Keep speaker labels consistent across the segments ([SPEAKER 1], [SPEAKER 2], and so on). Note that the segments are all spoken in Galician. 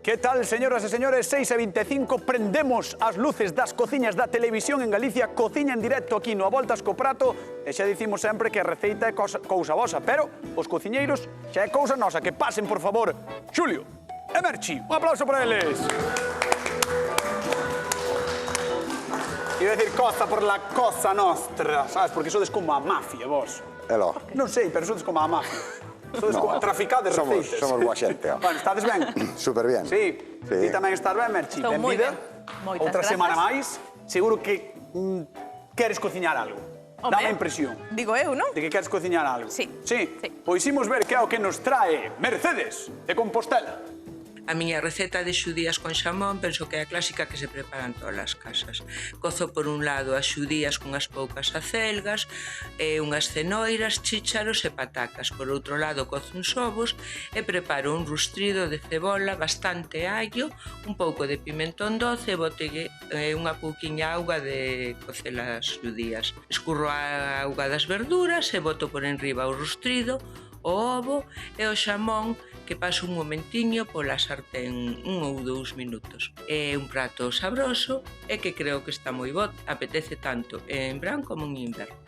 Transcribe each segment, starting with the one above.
[SPEAKER 1] Que tal, señoras e señores? 6:25, prendemos as luces das cociñas da televisión en Galicia, cociña en directo aquí no A Voltas co Prato, e xa dicimos sempre que a receita é cousa vosa, pero os cociñeiros xa é cousa nosa. Que pasen, por favor, Xulio e Merchi. Un aplauso para eles. Iba a decir coza por la cosa nostra, sabes? Porque sodes como a mafia, vos.
[SPEAKER 2] Elo.
[SPEAKER 1] Non sei, pero sodes como a mafia. Sodes como a traficade de receitas.
[SPEAKER 2] Somos boa xente.
[SPEAKER 1] Bueno, estades ben?
[SPEAKER 2] Super bien.
[SPEAKER 1] Sí. Ti tamén estás ben, Merchi?
[SPEAKER 3] Estou moi ben. Moitas
[SPEAKER 1] Outra
[SPEAKER 3] grazas.
[SPEAKER 1] semana máis. Seguro que queres cociñar algo.
[SPEAKER 3] Home,
[SPEAKER 1] Dá a impresión
[SPEAKER 3] digo eu, non?
[SPEAKER 1] de que queres cociñar algo.
[SPEAKER 3] Sí.
[SPEAKER 1] Sí?
[SPEAKER 3] Sí.
[SPEAKER 1] Pois imos ver que é o que nos trae Mercedes de Compostela.
[SPEAKER 4] A miña receta de xudías con xamón penso que é a clásica que se preparan todas as casas. Cozo por un lado as xudías con as poucas acelgas, unhas cenoiras, chícharos e patacas. Por outro lado cozo uns ovos e preparo un rustrido de cebola, bastante allo, un pouco de pimentón doce e botelle unha pouquiña auga de cocer as xudías. Escurro a auga das verduras e boto por enriba o rustrido, o ovo e o xamón que paso un momentiño pola sartén 1 ou 2 minutos. É un prato sabroso e que creo que está moi bo, apetece tanto en verán como en inverno.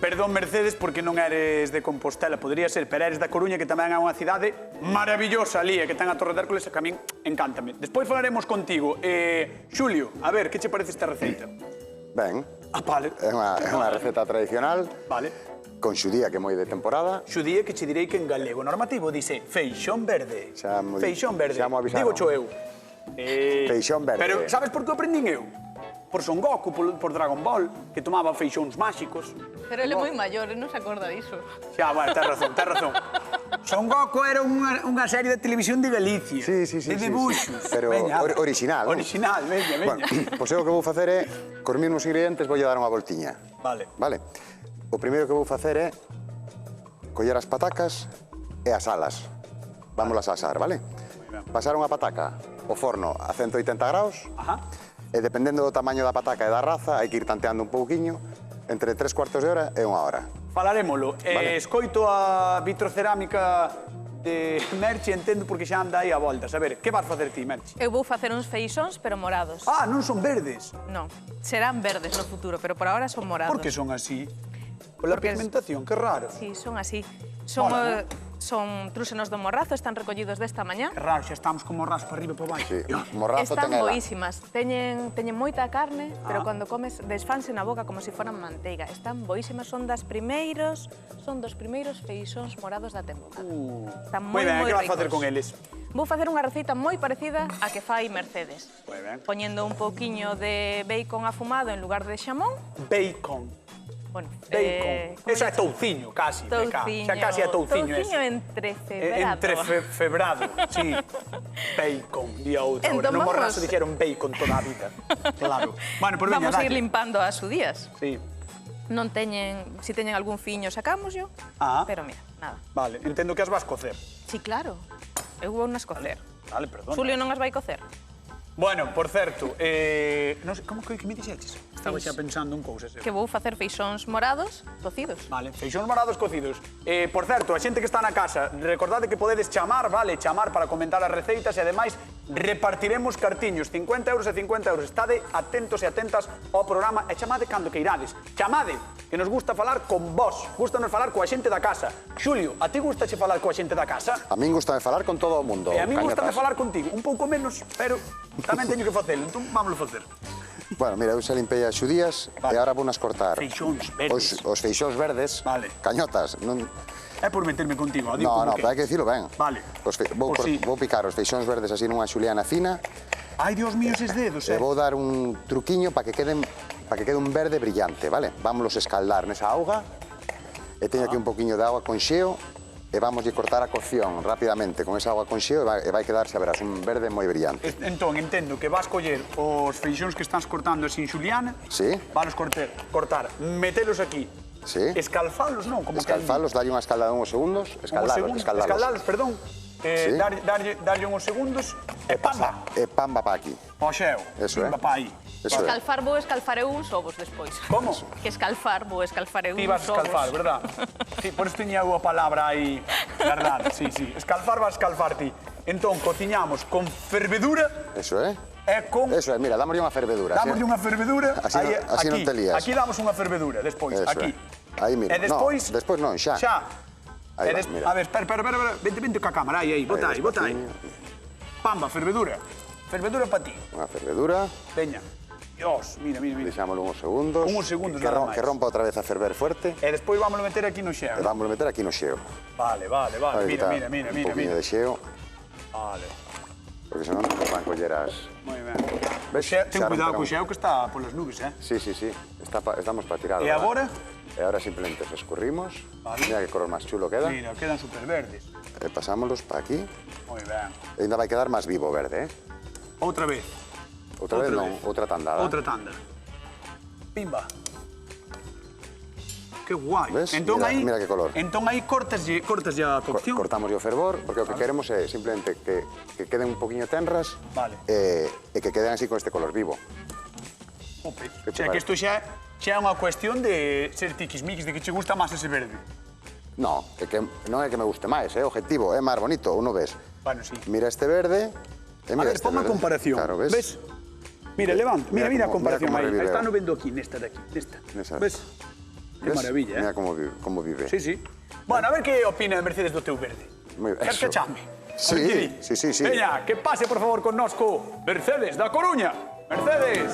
[SPEAKER 1] Perdón, Mercedes, porque non eres de Compostela, podría ser, pero eres da Coruña, que tamén é unha cidade maravillosa ali, e que ten a Torre de Hércules, e que a min encántame. Despois falaremos contigo. Xulio, a ver, que che parece esta receita?
[SPEAKER 2] Ben,
[SPEAKER 1] Vale.
[SPEAKER 2] é unha receta tradicional
[SPEAKER 1] Vale.
[SPEAKER 2] con xudía que é moi de temporada.
[SPEAKER 1] Xudía que che direi que en galego normativo dice feixón verde.
[SPEAKER 2] Xa mo
[SPEAKER 1] Feixón verde.
[SPEAKER 2] xa mo avisaron.
[SPEAKER 1] Digo cho eu.
[SPEAKER 2] Feixón verde.
[SPEAKER 1] Pero sabes por que o aprendín eu? Por Son Goku, por Dragon Ball, que tomaba feixóns máxicos.
[SPEAKER 3] Pero ele é moi maior, non se acorda diso.
[SPEAKER 1] Xa, bueno, tens razón, tens razón. Son Goku era unha serie de televisión de Galicia.
[SPEAKER 2] Sí.
[SPEAKER 1] De dibuixos.
[SPEAKER 2] Pero original, non?
[SPEAKER 1] Original, veña.
[SPEAKER 2] Bueno, pois eu o que vou facer é, cos mesmos ingredientes, vou dar unha voltiña.
[SPEAKER 1] Vale.
[SPEAKER 2] Vale? O primeiro que vou facer é coller as patacas e as alas. Vámolas a asar, vale? Pasar unha pataca ao forno a 180 graus.
[SPEAKER 1] Ajá.
[SPEAKER 2] E dependendo do tamaño da pataca e da raza, hai que ir tanteando un pouquiño, entre 3/4 de hora e 1 hora.
[SPEAKER 1] Falarémolo.
[SPEAKER 2] Vale.
[SPEAKER 1] Escoito a vitrocerámica de Merchi, entendo porque xa anda aí a voltas. A ver, que vas facer ti, Merchi?
[SPEAKER 3] Eu vou facer uns feixóns, pero morados.
[SPEAKER 1] Ah, non son verdes.
[SPEAKER 3] Non, serán verdes no futuro, pero por agora son morados.
[SPEAKER 1] Por que son así? Pola
[SPEAKER 3] Porque
[SPEAKER 1] pigmentación, que raro.
[SPEAKER 3] Sí, son así. Son,
[SPEAKER 1] Mola,
[SPEAKER 3] son trúsenos do morrazo, están recollidos desta mañá.
[SPEAKER 1] Que raro, xa estamos como raspa arriba e por baixo.
[SPEAKER 2] Sí, morrazo
[SPEAKER 3] Están
[SPEAKER 2] ten ela.
[SPEAKER 3] boísimas, teñen moita carne, pero cando comes desfanse na boca como se foran manteiga. Están boísimas, son dos primeiros feixóns morados da temporada. Están moi,
[SPEAKER 1] Moi ben,
[SPEAKER 3] moi
[SPEAKER 1] que vas
[SPEAKER 3] ricos.
[SPEAKER 1] facer con eles?
[SPEAKER 3] Vou facer unha receita moi parecida á que fai Mercedes.
[SPEAKER 1] Moi ben.
[SPEAKER 3] Poñendo un pouquiño de bacon afumado en lugar de xamón.
[SPEAKER 1] Bacon.
[SPEAKER 3] Bueno,
[SPEAKER 1] Bacon. Esa é touciño, casi.
[SPEAKER 3] touciño.
[SPEAKER 1] Xa casi é touciño
[SPEAKER 3] Touciño
[SPEAKER 1] eso.
[SPEAKER 3] entrecebrado.
[SPEAKER 1] Entrefebrado, sí. Bacon, día outra.
[SPEAKER 3] Entón
[SPEAKER 1] No
[SPEAKER 3] vamos-
[SPEAKER 1] morrazo dixeron bacon toda a vida. Claro. Bueno, por veña,
[SPEAKER 3] Vamos a ir
[SPEAKER 1] dalle.
[SPEAKER 3] limpando as judías.
[SPEAKER 1] Sí.
[SPEAKER 3] Non teñen, si teñen algún fiño sacámoslo,
[SPEAKER 1] Ah.
[SPEAKER 3] pero mira, nada.
[SPEAKER 1] Vale, entendo que as vas cocer.
[SPEAKER 3] Sí, claro. Eu vou nas cocer.
[SPEAKER 1] Vale, perdón.
[SPEAKER 3] Xulio non as vai cocer.
[SPEAKER 1] Bueno, por certo, non sei, como que me dixeches? Estaba xa pensando un cousas.
[SPEAKER 3] Que vou facer feixóns morados, cocidos.
[SPEAKER 1] Vale, feixóns morados cocidos. Por certo, a xente que está na casa, recordade que podedes chamar, vale, chamar para comentar as receitas e ademais repartiremos cartiños, 50 euros e 50 euros. Estade atentos e atentas ao programa e chamade cando que irades. Chamade, que nos gusta falar con vos, gustanos falar coa xente da casa. Xulio, a ti gustache falar coa xente da casa?
[SPEAKER 2] A min gustame falar con todo o mundo.
[SPEAKER 1] E a mí gustame
[SPEAKER 2] Cañotas.
[SPEAKER 1] falar contigo, un pouco menos, pero tamén teño que facelo, entón vámoslo facer.
[SPEAKER 2] Bueno, mira, eu xa limpei as xudías
[SPEAKER 1] Vale.
[SPEAKER 2] e agora vou nas cortar.
[SPEAKER 1] Feixóns verdes.
[SPEAKER 2] Os feixóns verdes.
[SPEAKER 1] Vale.
[SPEAKER 2] Cañotas. Non...
[SPEAKER 1] É por meterme contigo, digo
[SPEAKER 2] No,
[SPEAKER 1] como
[SPEAKER 2] no,
[SPEAKER 1] que...
[SPEAKER 2] pero hai que dicilo ben.
[SPEAKER 1] Vale.
[SPEAKER 2] Vou,
[SPEAKER 1] Pois sí.
[SPEAKER 2] vou picar os feixóns verdes así nunha xuliana fina
[SPEAKER 1] Ai, Dios mío, eses dedos,
[SPEAKER 2] e vou dar un truquiño para que quede un verde brillante, vale? Vámonos escaldar nesa auga e teño aquí un poquinho de agua con xeo e vamos a cortar a cocción rapidamente con esa agua con xeo e vai quedar, xa verás, un verde moi brillante.
[SPEAKER 1] Entón, entendo que vas coller os feixóns que estás cortando así en xuliana,
[SPEAKER 2] Sí.
[SPEAKER 1] valos cortar, metelos aquí,
[SPEAKER 2] Sí.
[SPEAKER 1] escalfalos, non? Como
[SPEAKER 2] Escalfalos, dalle unha escaldada uns segundos,
[SPEAKER 1] escaldalos, perdón,
[SPEAKER 2] Sí.
[SPEAKER 1] darlle uns segundos e pamba,
[SPEAKER 2] E pamba pa aquí.
[SPEAKER 1] o xeo,
[SPEAKER 2] Eso,
[SPEAKER 1] pimba pa aí.
[SPEAKER 2] Eso é.
[SPEAKER 3] Escalfar vou escalfar eu uns ovos despois.
[SPEAKER 1] Como?
[SPEAKER 3] Que escalfar vou escalfar eu
[SPEAKER 1] Ti
[SPEAKER 3] uns
[SPEAKER 1] vas a escalfar,
[SPEAKER 3] ovos.
[SPEAKER 1] verdad? Sí, por eso tiña a palabra aí, verdad? Sí, sí. Escalfar vas a escalfar ti. Entón, cociñamos con fervedura
[SPEAKER 2] Eso é.
[SPEAKER 1] e con...
[SPEAKER 2] Eso é, mira, dámoslle unha fervedura.
[SPEAKER 1] Damos unha fervedura.
[SPEAKER 2] Así non- así non te lías.
[SPEAKER 1] Aquí damos unha fervedura, despois,
[SPEAKER 2] Eso
[SPEAKER 1] aquí.
[SPEAKER 2] é. Aí, mira.
[SPEAKER 1] E despois...
[SPEAKER 2] No, despois non, xa.
[SPEAKER 1] Xa.
[SPEAKER 2] Aí
[SPEAKER 1] E
[SPEAKER 2] vas, mira.
[SPEAKER 1] A ver, espera. Vente ca cámara, aí, bota aí. Pamba, fervedura. Fervedura para ti.
[SPEAKER 2] Unha fervedura.
[SPEAKER 1] Veña. Dios, mira.
[SPEAKER 2] Deixámoslo uns segundos.
[SPEAKER 1] Uns segundos
[SPEAKER 2] que,
[SPEAKER 1] nada máis.
[SPEAKER 2] que rompa outra vez a ferver fuerte.
[SPEAKER 1] E despois vamos meter aquí no
[SPEAKER 2] E
[SPEAKER 1] xeo.
[SPEAKER 2] vamos meter aquí no xeo.
[SPEAKER 1] Vale.
[SPEAKER 2] Vai
[SPEAKER 1] Mira.
[SPEAKER 2] botar un poquinho de xeo,
[SPEAKER 1] Vale.
[SPEAKER 2] porque senón nos van coller as...
[SPEAKER 1] Moi ben.
[SPEAKER 2] Ves?
[SPEAKER 1] Ten
[SPEAKER 2] Xa
[SPEAKER 1] cuidado co
[SPEAKER 2] romperán.
[SPEAKER 1] xeo que está polas nubes,
[SPEAKER 2] Sí. Estamos para tirar.
[SPEAKER 1] E agora?
[SPEAKER 2] E agora simplemente os escurrimos.
[SPEAKER 1] Vale.
[SPEAKER 2] Mira que color máis chulo queda.
[SPEAKER 1] Mira, quedan super verdes.
[SPEAKER 2] E pasámoslos para aquí.
[SPEAKER 1] Moi ben.
[SPEAKER 2] E ainda vai quedar máis vivo o verde,
[SPEAKER 1] Outra vez.
[SPEAKER 2] Outra vez non,
[SPEAKER 1] vez.
[SPEAKER 2] outra tandada.
[SPEAKER 1] Outra tanda. Pimba. Que guai.
[SPEAKER 2] Ves?
[SPEAKER 1] Entón
[SPEAKER 2] Mira que color.
[SPEAKER 1] Entón aí cortas a cocción.
[SPEAKER 2] Cortamos o fervor, porque o que queremos é simplemente que queden un poquinho tenras.
[SPEAKER 1] Vale.
[SPEAKER 2] E que queden así con este color vivo.
[SPEAKER 1] Ope.
[SPEAKER 2] Que te
[SPEAKER 1] Xa que
[SPEAKER 2] parece?
[SPEAKER 1] isto xa é unha cuestión de ser tiquismiquis, de que che gusta máis ese verde.
[SPEAKER 2] No, non é que me guste máis, é objetivo, é máis bonito, uno ves.
[SPEAKER 1] Bueno, sí.
[SPEAKER 2] Mira este verde e
[SPEAKER 1] A
[SPEAKER 2] mira
[SPEAKER 1] ver,
[SPEAKER 2] este
[SPEAKER 1] ponme a
[SPEAKER 2] verde.
[SPEAKER 1] comparación.
[SPEAKER 2] Claro, ves?
[SPEAKER 1] Mira, levanta. Mira a
[SPEAKER 2] como-
[SPEAKER 1] comparación
[SPEAKER 2] mira como
[SPEAKER 1] aí.
[SPEAKER 2] reviveu.
[SPEAKER 1] Está no vendo aquí, nesta de aquí. Nesta.
[SPEAKER 2] Nesa.
[SPEAKER 1] Ves? Que
[SPEAKER 2] Ves?
[SPEAKER 1] maravilla,
[SPEAKER 2] Mira como vive.
[SPEAKER 1] Sí. Bueno, a ver que opina Mercedes do teu verde.
[SPEAKER 2] Moi ben.
[SPEAKER 1] Quer que
[SPEAKER 2] Eso.
[SPEAKER 1] chame?
[SPEAKER 2] Sí,
[SPEAKER 1] A ver que di.
[SPEAKER 2] sí.
[SPEAKER 1] Veña, que pase, por favor, connosco Mercedes da Coruña. Mercedes.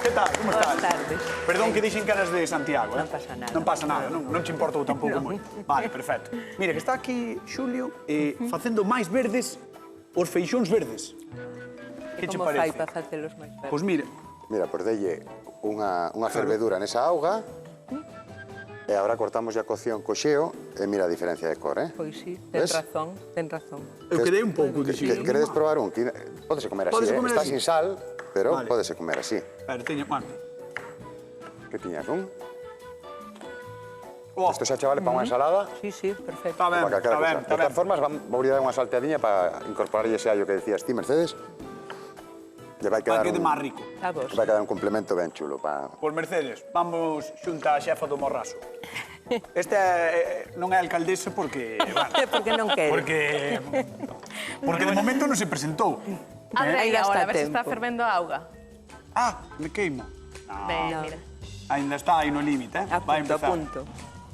[SPEAKER 1] Que tal? Como estás?
[SPEAKER 5] Boas tardes.
[SPEAKER 1] Perdón que dixen que eras de Santiago,
[SPEAKER 5] Non pasa nada.
[SPEAKER 1] Non pasa nada, non te importou tampouco moito. Vale, perfecto. Mira, que está aquí Xulio facendo máis verdes os feixóns verdes. Que che
[SPEAKER 5] Como fai
[SPEAKER 1] parece?
[SPEAKER 5] para facelos máis verdes?
[SPEAKER 1] Pois mira,
[SPEAKER 2] Mira, pois delle unha fervedura nesa auga e agora cortamos a cocción co xeo e mira a diferencia de cor,
[SPEAKER 5] Pois sí,
[SPEAKER 2] Ves?
[SPEAKER 5] ten razón.
[SPEAKER 1] eu quedei un pouco de xulio.
[SPEAKER 2] Queredes probar un? Pódese comer así,
[SPEAKER 1] Pódese comer
[SPEAKER 2] Está
[SPEAKER 1] así.
[SPEAKER 2] sin sal, pero
[SPEAKER 1] Vale.
[SPEAKER 2] pódese comer así.
[SPEAKER 1] Pero teño, bueno.
[SPEAKER 2] Que tiñas, non?
[SPEAKER 1] Oh,
[SPEAKER 2] Isto xa che vale para unha ensalada.
[SPEAKER 5] Sí, perfecto.
[SPEAKER 1] está ben,
[SPEAKER 2] Para calquera
[SPEAKER 1] está ben,
[SPEAKER 2] cousa.
[SPEAKER 1] está
[SPEAKER 2] De todas
[SPEAKER 1] ben.
[SPEAKER 2] formas, vou dar unha salteadiña para incorporarlle ese allo que decías ti, Mercedes. Lle vai
[SPEAKER 1] Para
[SPEAKER 2] quedar
[SPEAKER 1] que de máis rico.
[SPEAKER 5] A vos.
[SPEAKER 2] vai quedar un complemento ben chulo para...
[SPEAKER 1] Pois Mercedes, vamos xunta a xefa do Morraso. Esta non é alcaldesa porque, bueno,
[SPEAKER 5] Porque non quere.
[SPEAKER 1] porque de momento non se presentou.
[SPEAKER 3] Abre aí
[SPEAKER 5] Ainda
[SPEAKER 3] agora,
[SPEAKER 5] está
[SPEAKER 3] a ver se está
[SPEAKER 5] tempo.
[SPEAKER 3] fervendo a auga.
[SPEAKER 1] Ah, me queimo.
[SPEAKER 3] Ben,
[SPEAKER 5] No.
[SPEAKER 3] mira.
[SPEAKER 1] Ainda está aí no límite,
[SPEAKER 5] A
[SPEAKER 1] Vai
[SPEAKER 5] punto, a
[SPEAKER 1] empezar.
[SPEAKER 5] punto.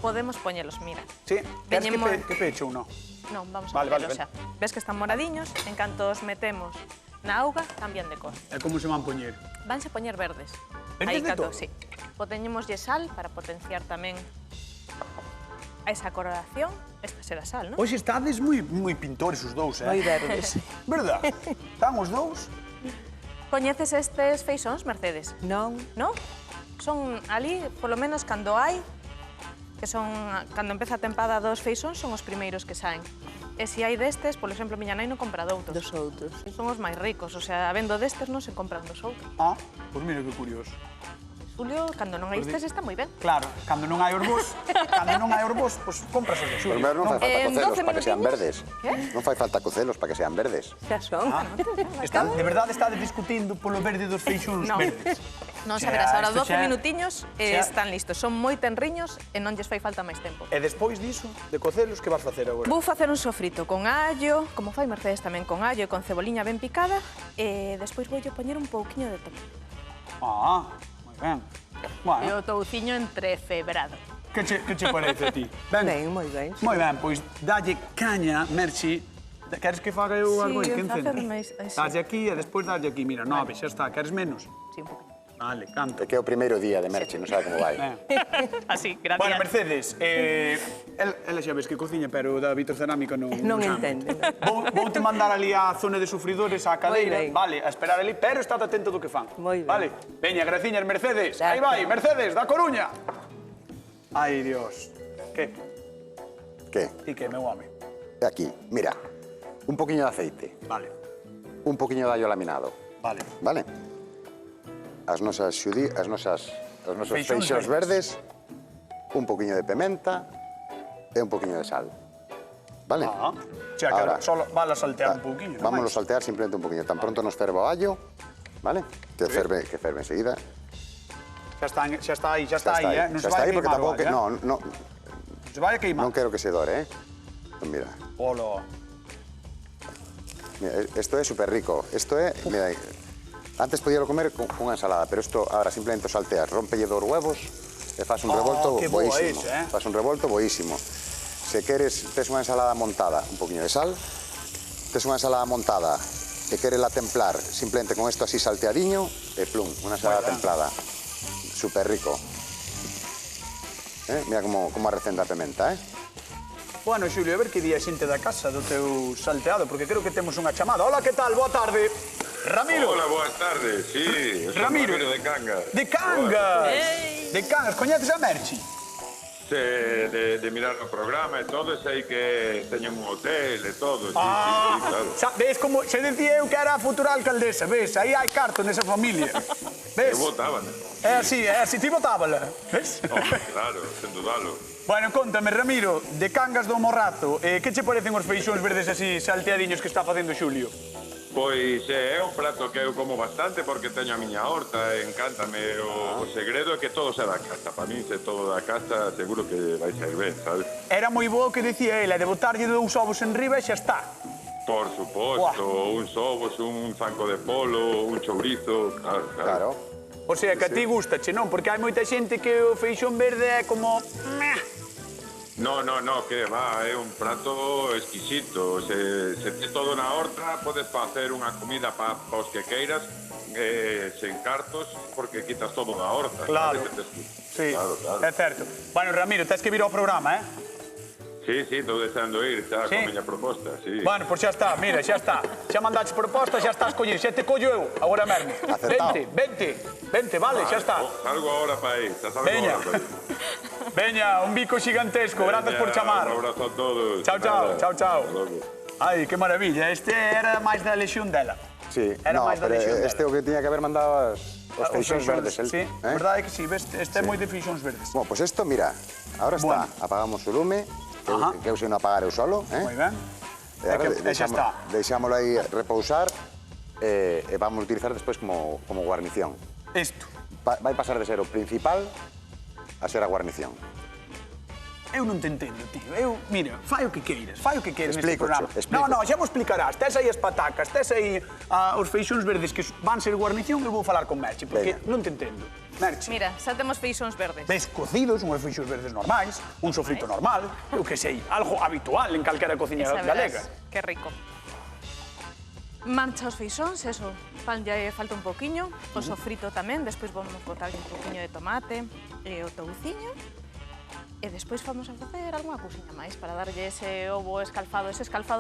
[SPEAKER 3] Podemos poñelos, mira.
[SPEAKER 1] Sí, queres
[SPEAKER 3] Teñemos-
[SPEAKER 1] que peche ou non?
[SPEAKER 3] Non, vamos
[SPEAKER 1] Vale,
[SPEAKER 3] a poñelos
[SPEAKER 1] vale,
[SPEAKER 3] xa. Ves que están moradiños, en canto os metemos na auga, cambian de cor.
[SPEAKER 1] E como se van poñer?
[SPEAKER 3] Vanse poñer verdes.
[SPEAKER 1] Verdes
[SPEAKER 3] Aí
[SPEAKER 1] de
[SPEAKER 3] canto,
[SPEAKER 1] todo?
[SPEAKER 3] sí. Poñémoslle sal para potenciar tamén a esa coloración. Esta será sal, non?
[SPEAKER 1] Hoxe estades moi pintores os dous,
[SPEAKER 5] Moi verdes.
[SPEAKER 1] Verdad? Están os dous?
[SPEAKER 3] Coñeces estes feixóns, Mercedes?
[SPEAKER 5] Non,
[SPEAKER 3] Non? Son ali, polo menos cando hai, que son cando empeza a tempada dos feixóns, son os primeiros que saen. E se hai destes, por exemplo, miña nai non compra doutos.
[SPEAKER 5] dos outros.
[SPEAKER 3] Son os máis ricos, o sea, habendo destes non se compran dos outros.
[SPEAKER 1] Ah, pois mira que curioso.
[SPEAKER 3] Xulio, cando non hai estes, está moi ben.
[SPEAKER 1] Claro, cando non hai os vos, pois compras os de Xulio.
[SPEAKER 2] Pero non fai falta
[SPEAKER 3] En 12
[SPEAKER 2] cocelos para que sean verdes.
[SPEAKER 3] minutiños. Que?
[SPEAKER 2] Non fai falta cocelos para que sean verdes.
[SPEAKER 5] Xa son.
[SPEAKER 1] De verdade estades discutindo polo verde dos feixóns
[SPEAKER 3] Non.
[SPEAKER 1] verdes.
[SPEAKER 3] Non
[SPEAKER 1] Xa,
[SPEAKER 3] saberás, ahora
[SPEAKER 1] isto
[SPEAKER 3] 12
[SPEAKER 1] xa-
[SPEAKER 3] minutiños
[SPEAKER 1] xa-
[SPEAKER 3] están listos. Son moi tenriños e non lles fai falta máis tempo.
[SPEAKER 1] E despois diso, de cocelos, que vas facer agora?
[SPEAKER 3] Vou facer un sofrito con allo, como fai Mercedes tamén con allo e con ceboliña ben picada, e despois voulle poñer un pouquiño de tomate.
[SPEAKER 1] Ah, moi ben.
[SPEAKER 3] E
[SPEAKER 1] Bueno,
[SPEAKER 3] o touciño entrefebrado.
[SPEAKER 1] que che parece a ti?
[SPEAKER 5] Ben, moi ben.
[SPEAKER 1] Moi ben, pois dalle caña, Merchi. Queres que faga eu
[SPEAKER 3] Sí,
[SPEAKER 1] algo aí? Que
[SPEAKER 3] facer
[SPEAKER 1] encende?
[SPEAKER 3] máis- sí.
[SPEAKER 1] Dalle aquí e despois dalle aquí. Mira, 9, xa está. Queres menos?
[SPEAKER 3] Sí, un poquinho.
[SPEAKER 1] Vale, canto.
[SPEAKER 2] É que é o primeiro día de Merche, non sabe como vai.
[SPEAKER 1] Ben.
[SPEAKER 3] Así, gracias.
[SPEAKER 1] Bueno, Mercedes, ela xa ves que cociña, pero da vitrocerámica non...
[SPEAKER 5] Non
[SPEAKER 1] sabe.
[SPEAKER 5] entende.
[SPEAKER 1] Voute mandar ali á zona de sufridores, á cadeira,
[SPEAKER 5] ben.
[SPEAKER 1] vale, a esperar ali, pero estate atento do que fan.
[SPEAKER 5] Moi ben.
[SPEAKER 1] Vale, veña, graciñas, Mercedes.
[SPEAKER 5] Gracias.
[SPEAKER 1] Aí vai, Mercedes, da Coruña. Ai, Dios. Que?
[SPEAKER 2] Que?
[SPEAKER 1] Ti que, meu home?
[SPEAKER 2] E aquí, mira, un poquinho de aceite,
[SPEAKER 1] Vale,
[SPEAKER 2] un poquinho de allo laminado,
[SPEAKER 1] vale.
[SPEAKER 2] vale? As nosas nosos
[SPEAKER 1] Feixóns
[SPEAKER 2] feixóns verdes, un poquinho de pimenta e un poquinho de sal. Vale?
[SPEAKER 1] Ah, xa, que
[SPEAKER 2] Ahora,
[SPEAKER 1] solo vale a saltear un pouquiño.
[SPEAKER 2] Vámonos a saltear simplemente un poquinho. Tan pronto nos ferva o allo, vale? Que ferve enseguida.
[SPEAKER 1] Xa está aí, eh? Non se vai a
[SPEAKER 2] porque
[SPEAKER 1] queimar o
[SPEAKER 2] tampouco...
[SPEAKER 1] alho, eh?
[SPEAKER 2] Non
[SPEAKER 1] Se vai a queimar.
[SPEAKER 2] quero que se dore, Pues mira,
[SPEAKER 1] Olo.
[SPEAKER 2] mira, esto é super rico. Esto é, mira, antes podíalo comer con unha ensalada, pero esto ahora simplemente o salteas, rompelle 2 huevos e fas un revolto
[SPEAKER 1] que boa
[SPEAKER 2] boísimo.
[SPEAKER 1] ese, eh?
[SPEAKER 2] Fas un revolto boísimo. Se queres, tes unha ensalada montada, un poquinho de sal, tes unha ensalada montada e queres la templar, simplemente con esto así salteadiño, e plum, unha ensalada templada. Super rico. Mira como recenda a pimenta,
[SPEAKER 1] Bueno, Xulio, a ver que día xente da casa do teu salteado, porque creo que temos unha chamada. Hola, que tal? Boa tarde. Ramiro.
[SPEAKER 6] Hola, boas tardes, sí.
[SPEAKER 1] Ramiro.
[SPEAKER 6] De Cangas.
[SPEAKER 1] De Cangas. De Cangas. Coñeces a Merchi?
[SPEAKER 6] De mirar o programa e todo, sei que teñen un hotel e todo, sí, claro.
[SPEAKER 1] Ves como se decía eu que era a futura alcaldesa, ves? Aí hai carto nesa familia. Ves?
[SPEAKER 6] Eu votaban.
[SPEAKER 1] É así, ti votábala. Ves?
[SPEAKER 6] Hombre, claro, sen dudalo.
[SPEAKER 1] Bueno, contame, Ramiro, de Cangas do Morrazo, que che parecen os feixóns verdes así salteadiños que está facendo Xulio?
[SPEAKER 6] Pois é un prato que eu como bastante porque teño a miña horta e encántame. O segredo é que todo sea da casa. Para min, se todo da casa, seguro que vai ser ben, sabes?
[SPEAKER 1] Era moi bo que decía ela, de botarlle 2 ovos en riba e xa está.
[SPEAKER 6] Por suposto, uns ovos, un zanco de polo, un chourizo,
[SPEAKER 2] Claro.
[SPEAKER 1] O sea, que a ti gustache, non? Porque hai moita xente que o feixón verde é como...
[SPEAKER 6] No, que va, é un prato exquisito. Se tes todo na horta, podes facer unha comida para os que queiras, sen cartos, porque quitas todo da horta.
[SPEAKER 1] Claro. Sí,
[SPEAKER 6] Claro.
[SPEAKER 1] é certo. Bueno, Ramiro, tens que vir ao programa,
[SPEAKER 6] Sí, estou deseando ir, xa,
[SPEAKER 1] Sí.
[SPEAKER 6] con miña proposta, sí.
[SPEAKER 1] Bueno, pois xa está, mira, xa está. Xa mandaches proposta, xa estás collido. Xa te collo eu, agora mesmo.
[SPEAKER 2] Acertado.
[SPEAKER 1] Vente, vale, xa está.
[SPEAKER 6] Salgo ahora para ir, salgo
[SPEAKER 1] Veña.
[SPEAKER 6] ahora para ir.
[SPEAKER 1] Veña, un bico xigantesco, grazas por chamar.
[SPEAKER 6] Un abrazo a todos.
[SPEAKER 1] Chao,
[SPEAKER 6] Nada.
[SPEAKER 1] chao.
[SPEAKER 6] Hasta logo.
[SPEAKER 1] Ai, que maravilla, este era máis da lexión dela.
[SPEAKER 2] Sí,
[SPEAKER 1] Era
[SPEAKER 2] no,
[SPEAKER 1] máis da
[SPEAKER 2] pero
[SPEAKER 1] lexión dela.
[SPEAKER 2] este o que tiña que haber mandado os feixóns verdes.
[SPEAKER 1] Sí, verdade que sí, ves, este é moi de feixóns verdes.
[SPEAKER 2] Bueno, pues esto, mira, ahora está,
[SPEAKER 1] Bueno.
[SPEAKER 2] apagamos o lume,
[SPEAKER 1] Ajá.
[SPEAKER 2] que eu sei non apagar eu solo,
[SPEAKER 1] Moi ben.
[SPEAKER 2] E agora
[SPEAKER 1] E xa está.
[SPEAKER 2] deixámoslo aí repousar e vamos a utilizar despois como guarnición.
[SPEAKER 1] Isto.
[SPEAKER 2] Vai pasar de ser o principal a ser a guarnición.
[SPEAKER 1] Eu non te entendo, tío. Mira, fai o que queiras neste
[SPEAKER 2] Explícocho,
[SPEAKER 1] programa.
[SPEAKER 2] explícocho.
[SPEAKER 1] No, xa mo explicarás. Tes aí as patacas, tes aí os feixóns verdes que van ser guarnición, eu vou falar con Merchi, porque
[SPEAKER 2] Veña.
[SPEAKER 1] non te entendo. Merchi.
[SPEAKER 3] Mira, xa temos feixóns verdes.
[SPEAKER 1] Ves cocidos, unhos feixóns verdes normais, un sofrito normal, eu que sei, algo habitual en calquera cociña
[SPEAKER 3] Esa
[SPEAKER 1] galega.
[SPEAKER 3] verás, que rico. Mancha os feixóns, eso, lle falta un poquiño, o sofrito tamén, despois vamos botarlle un poquiño de tomate e o touciño, e despois vamos a facer algunha cousiña máis para darlle ese ovo escalfado,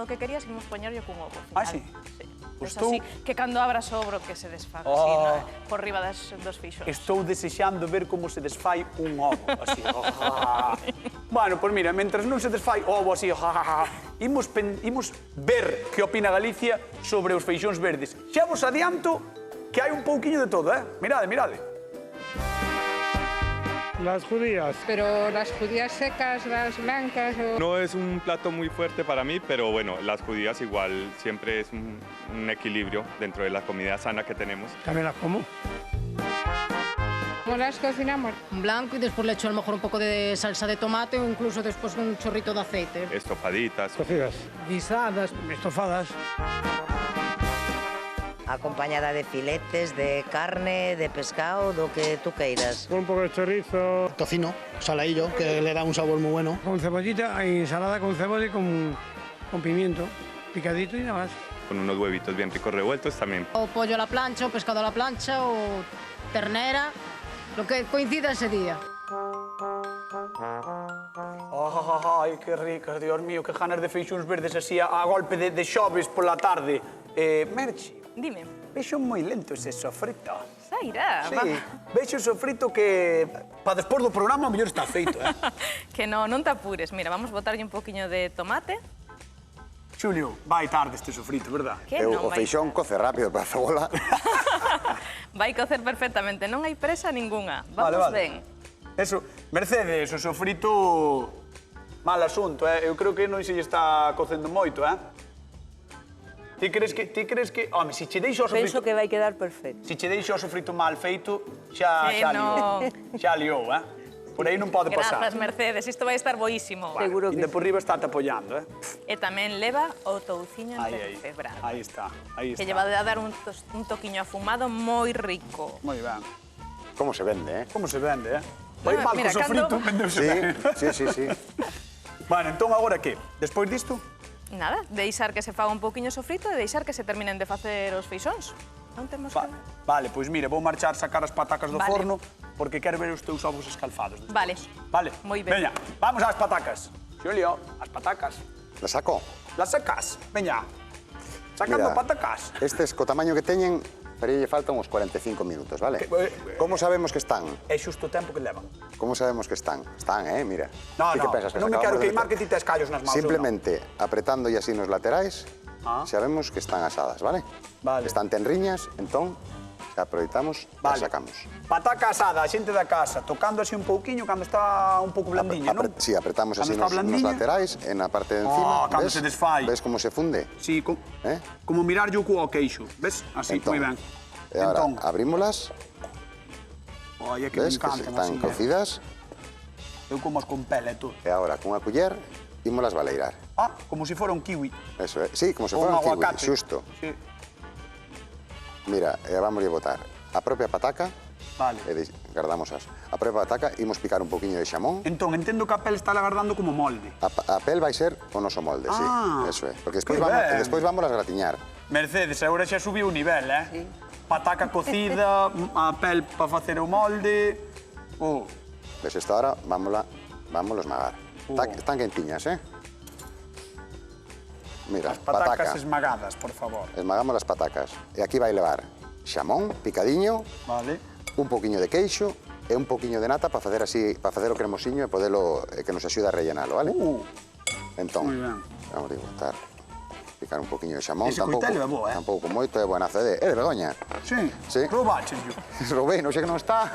[SPEAKER 3] que querías, imos poñerlle cun ovo. Final.
[SPEAKER 1] Ah, sí?
[SPEAKER 3] Sí.
[SPEAKER 1] Pois
[SPEAKER 3] Es
[SPEAKER 1] tú-
[SPEAKER 3] así, que cando abras o obro que se desfaga así, por riba dos feixóns.
[SPEAKER 1] Estou desexando ver como se desfai un ovo, así. Bueno, pois mira, mentras non se desfai o ovo así, imos ver que opina Galicia sobre os feixóns verdes. Xa vos adianto que hai un pouquiño de todo, Mirade.
[SPEAKER 7] Las judías.
[SPEAKER 8] Pero las judías secas, las blancas o...
[SPEAKER 9] No es un plato muy fuerte para mí, pero bueno, las judías igual siempre es un equilibrio dentro de la comida sana que tenemos.
[SPEAKER 7] También las como.
[SPEAKER 8] ¿Cómo las cocinamos?
[SPEAKER 10] Un blanco y después le echo a lo mejor un poco de salsa de tomate o incluso después un chorrito de aceite.
[SPEAKER 9] Estofaditas.
[SPEAKER 7] Cocidas. Guisadas, estofadas.
[SPEAKER 11] Acompañada de filetes, de carne, de pescado, do que tú queiras.
[SPEAKER 7] Con un poco de chorizo.
[SPEAKER 12] Tocino, saladillo, que le da un sabor muy bueno.
[SPEAKER 7] Con cebollita, hay ensalada con cebolla y con pimiento. Picadito y nada más.
[SPEAKER 9] Con unos huevitos bien ricos revueltos también.
[SPEAKER 10] O pollo a la plancha, o pescado a la plancha, o ternera, lo que coincida ese día.
[SPEAKER 1] Ai, que ricas, Dios mío, que ganas de feixóns verdes así a golpe de xoves pola tarde. Merchi,
[SPEAKER 3] Dime,
[SPEAKER 1] vexo moi lento ese sofrito.
[SPEAKER 3] Zaira,
[SPEAKER 1] Sí, vexo sofrito que para despois do programa o mellor está feito,
[SPEAKER 3] que non te apures. Mira, vamos botarlle un poquiño de tomate.
[SPEAKER 1] Xulio, vai tarde este sofrito, verdad?
[SPEAKER 3] Que non
[SPEAKER 2] O
[SPEAKER 3] vai
[SPEAKER 2] feixón coce rápido, pero a cebola...
[SPEAKER 3] Vai cocer perfectamente, non hai presa ningunha.
[SPEAKER 1] Vale,
[SPEAKER 3] Vamos
[SPEAKER 1] vale.
[SPEAKER 3] ben.
[SPEAKER 1] Eso, Mercedes, o sofrito... Mal asunto, Eu creo que non se lle está cocendo moito, Ti crees que... Home, se che deixo o
[SPEAKER 5] Penso
[SPEAKER 1] sofrito...
[SPEAKER 5] que vai quedar perfecto.
[SPEAKER 1] Se che deixo o sofrito mal feito, xa
[SPEAKER 3] no.
[SPEAKER 1] liou, Por aí non pode pasar.
[SPEAKER 3] Grazas, Mercedes, isto vai estar boísimo.
[SPEAKER 5] Seguro que
[SPEAKER 1] E de por riba está te apoiando,
[SPEAKER 3] E tamén leva o touciño cebrado.
[SPEAKER 1] Aí está, aí está.
[SPEAKER 3] Que lleva a dar un toquiño afumado moi rico.
[SPEAKER 1] Moi ben.
[SPEAKER 2] Como se vende,
[SPEAKER 1] Como se vende, Vai mal
[SPEAKER 3] mira,
[SPEAKER 1] co sofrito,
[SPEAKER 3] cando-
[SPEAKER 1] vendeuse ben.
[SPEAKER 2] Sí.
[SPEAKER 1] Bueno, entón agora que? Despois disto?
[SPEAKER 3] Nada, deixar que se faga un pouquiño sofrito e deixar que se terminen de facer os feixóns. Non temos que...
[SPEAKER 1] Vale, pois mire, vou marchar sacar as patacas do
[SPEAKER 3] Vale.
[SPEAKER 1] forno porque quero ver os teus ovos escalfados.
[SPEAKER 3] Vale.
[SPEAKER 1] Vale.
[SPEAKER 3] Moi ben.
[SPEAKER 1] Veña, vamos ás patacas. Xulio, as patacas.
[SPEAKER 2] La saco?
[SPEAKER 1] Las sacas. Veña. Sacando
[SPEAKER 2] Mira,
[SPEAKER 1] patacas.
[SPEAKER 2] Estes, co tamaño que teñen, pero lle faltan uns 45 minutos, vale? Como sabemos que están?
[SPEAKER 1] É xusto o tempo que levan.
[SPEAKER 2] Como sabemos que están? Están, mira.
[SPEAKER 1] No,
[SPEAKER 2] Ti que pensas que
[SPEAKER 1] non me
[SPEAKER 2] se
[SPEAKER 1] quero
[SPEAKER 2] acabamos de
[SPEAKER 1] queimar
[SPEAKER 2] meter?
[SPEAKER 1] que ti tes callos nas mãos.
[SPEAKER 2] Simplemente apretando así nos laterais, sabemos que están asadas, vale?
[SPEAKER 1] Vale.
[SPEAKER 2] Están tenriñas, entón, xa aproveitamos e
[SPEAKER 1] Vale.
[SPEAKER 2] sacamos.
[SPEAKER 1] Pataca asada, a xente da casa, tocando así un pouquiño cando está un pouco blandiña, non?
[SPEAKER 2] Sí, apretamos así
[SPEAKER 1] Cando está
[SPEAKER 2] nos
[SPEAKER 1] blandiña.
[SPEAKER 2] laterais, en a parte de encima.
[SPEAKER 1] Cando
[SPEAKER 2] ves?
[SPEAKER 1] se desfai.
[SPEAKER 2] Ves como se funde?
[SPEAKER 1] Sí, como mirar yo co queixo, ves? Así, moi ben.
[SPEAKER 2] E ahora
[SPEAKER 1] Entón,
[SPEAKER 2] abrímolas,
[SPEAKER 1] oye, que me
[SPEAKER 2] ves que
[SPEAKER 1] encantan
[SPEAKER 2] están
[SPEAKER 1] así.
[SPEAKER 2] cocidas,
[SPEAKER 1] Eu como as con pele e todo.
[SPEAKER 2] e agora cunha culler ímolas baleirar.
[SPEAKER 1] Ah, como se fora un kiwi.
[SPEAKER 2] Eso é, sí, como se
[SPEAKER 1] Ou
[SPEAKER 2] fora
[SPEAKER 1] un
[SPEAKER 2] un kiwi,
[SPEAKER 1] aguacate.
[SPEAKER 2] xusto.
[SPEAKER 1] Sí.
[SPEAKER 2] Mira, vamos a botar a propia pataca,
[SPEAKER 1] Vale.
[SPEAKER 2] guardamos a propia pataca, imos picar un poquinho de xamón.
[SPEAKER 1] Entón, entendo que a pel está agardando como molde.
[SPEAKER 2] A pel vai ser o noso molde, sí, eso é. Porque despois
[SPEAKER 1] que
[SPEAKER 2] vamos,
[SPEAKER 1] ben.
[SPEAKER 2] despois vamos a gratiñar.
[SPEAKER 1] Mercedes, agora xa subiu o nivel, Sí. Pataca cocida, a pel para facer o molde...
[SPEAKER 2] Ves, isto ahora vámoslo esmagar. Están quentiñas, Mira,
[SPEAKER 1] As patacas
[SPEAKER 2] pataca.
[SPEAKER 1] esmagadas, por favor.
[SPEAKER 2] Esmagamos as patacas. E aquí vai levar xamón picadiño,
[SPEAKER 1] Vale.
[SPEAKER 2] un poquinho de queixo e un poquinho de nata para facer así, para facer o cremosiño e podelo que nos axude a rellenalo, vale? Entón,
[SPEAKER 1] Moi ben.
[SPEAKER 2] vamos a botar picar un poquinho de xamón,
[SPEAKER 1] Ese coitelo é bo,
[SPEAKER 2] tampouco moito, é buenazo, é de Begoña.
[SPEAKER 1] Sí?
[SPEAKER 2] Sí.
[SPEAKER 1] Roubaches, yo.
[SPEAKER 2] Roubei, non sei que non está.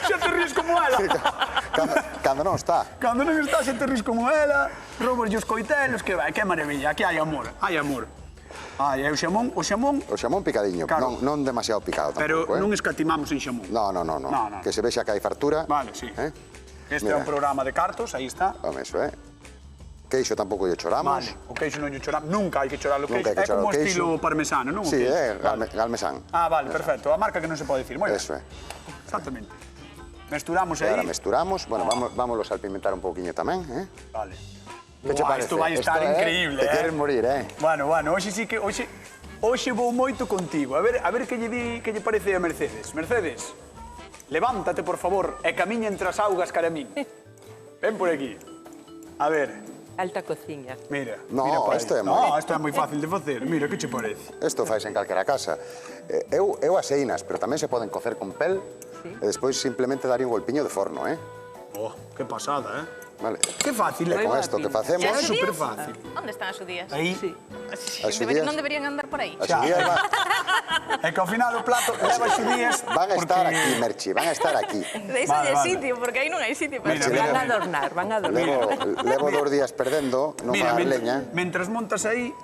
[SPEAKER 1] Xa te ríes como ela.
[SPEAKER 2] Cando non está.
[SPEAKER 1] Cando non está, xa te ríes como ela. Roubas os coitelos, que vai, que maravilla. Aquí hai amor, hai amor. Ai, o xamón...
[SPEAKER 2] O xamón picadiño,
[SPEAKER 1] Claro.
[SPEAKER 2] non demasiado picado
[SPEAKER 1] Pero
[SPEAKER 2] tampouco,
[SPEAKER 1] non escatimamos en xamón.
[SPEAKER 2] No. Que se vexa que hai fartura.
[SPEAKER 1] Vale, sí. Este é
[SPEAKER 2] Mira.
[SPEAKER 1] un programa de cartos, aí está.
[SPEAKER 2] Home, eso, Queixo tampouco lle choramos.
[SPEAKER 1] Vale, o queixo non lle choramos. Nunca hai que chorar o
[SPEAKER 2] Nunca
[SPEAKER 1] queixo.
[SPEAKER 2] hai que
[SPEAKER 1] É
[SPEAKER 2] chorar
[SPEAKER 1] como
[SPEAKER 2] o queixo.
[SPEAKER 1] estilo parmesano, non? O
[SPEAKER 2] Sí,
[SPEAKER 1] queixo. Vale.
[SPEAKER 2] galmesán.
[SPEAKER 1] Ah, vale, perfecto. A marca que non se pode dicir. Moi ben.
[SPEAKER 2] Eso é.
[SPEAKER 1] Exactamente. Mesturamos
[SPEAKER 2] E
[SPEAKER 1] aí.
[SPEAKER 2] agora mesturamos. Bueno, vámoslo a salpimentar un pouquiño tamén,
[SPEAKER 1] Vale.
[SPEAKER 2] Que che
[SPEAKER 1] Buah,
[SPEAKER 2] parece?
[SPEAKER 1] isto vai estar
[SPEAKER 2] Esto,
[SPEAKER 1] increíble,
[SPEAKER 2] Te queres morir,
[SPEAKER 1] Bueno, hoxe sí que... Hoxe vou moito contigo. A ver que lle parece a Mercedes. Mercedes, levántate, por favor, e camiña entre as augas cara a min. Ven por aquí. A ver,
[SPEAKER 5] Alta cociña.
[SPEAKER 1] mira.
[SPEAKER 2] No,
[SPEAKER 1] mira por aí.
[SPEAKER 2] isto é
[SPEAKER 1] isto é moi fácil de facer. Mira, que che parece?
[SPEAKER 2] Isto fais en calquera casa. Eu aseinas, pero tamén se poden cocer con pel e despois simplemente dar un golpiño de forno,
[SPEAKER 1] Oh, que pasada,
[SPEAKER 2] Vale.
[SPEAKER 1] Que fácil,
[SPEAKER 2] E con isto que facemos...
[SPEAKER 3] As
[SPEAKER 1] super
[SPEAKER 3] judías?
[SPEAKER 1] fácil.
[SPEAKER 3] Onde están as judías?
[SPEAKER 1] Aí.
[SPEAKER 2] As judías-
[SPEAKER 3] Non deberían andar por aí?
[SPEAKER 2] As judías
[SPEAKER 1] É que ao final o plato leva xudías...
[SPEAKER 2] van a estar aquí, Merchi, van a estar aquí.
[SPEAKER 3] Deixalle sitio, porque aí non hai sitio para
[SPEAKER 1] Mira,
[SPEAKER 3] xogar.
[SPEAKER 5] Van a adornar, van a adornar.
[SPEAKER 2] Levo 2 días perdendo, non
[SPEAKER 1] Mira,
[SPEAKER 2] fagas leña.
[SPEAKER 1] mentras montas aí,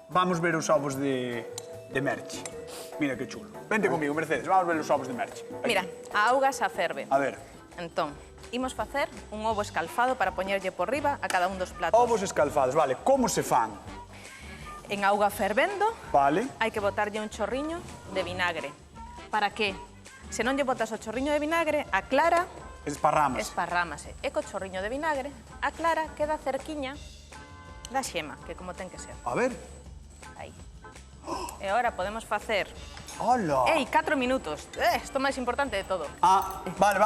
[SPEAKER 1] vamos ver os ovos de Merchi. Mira que chulo. Vente comigo, Mercedes, vamos ver os ovos de Merchi.
[SPEAKER 3] Mira, a auga xa ferve.
[SPEAKER 1] A ver,
[SPEAKER 3] Entón, imos facer un ovo escalfado para poñerlle por riba a cada un dos platos.
[SPEAKER 1] ovos escalfados, vale. Como se fan?
[SPEAKER 3] En auga fervendo,
[SPEAKER 1] Vale.
[SPEAKER 3] hai que botarlle un chorriño de vinagre. Para que? Se non lle botas o chorriño de vinagre, a clara esparrámase. E co chorriño de vinagre, a clara queda cerquiña da xema, que como ten que ser.
[SPEAKER 1] A ver.
[SPEAKER 3] Aí. E agora podemos facer...
[SPEAKER 1] Hola.
[SPEAKER 3] Ei, 4 minutos. Isto máis importante de todo.
[SPEAKER 1] Ah, vale.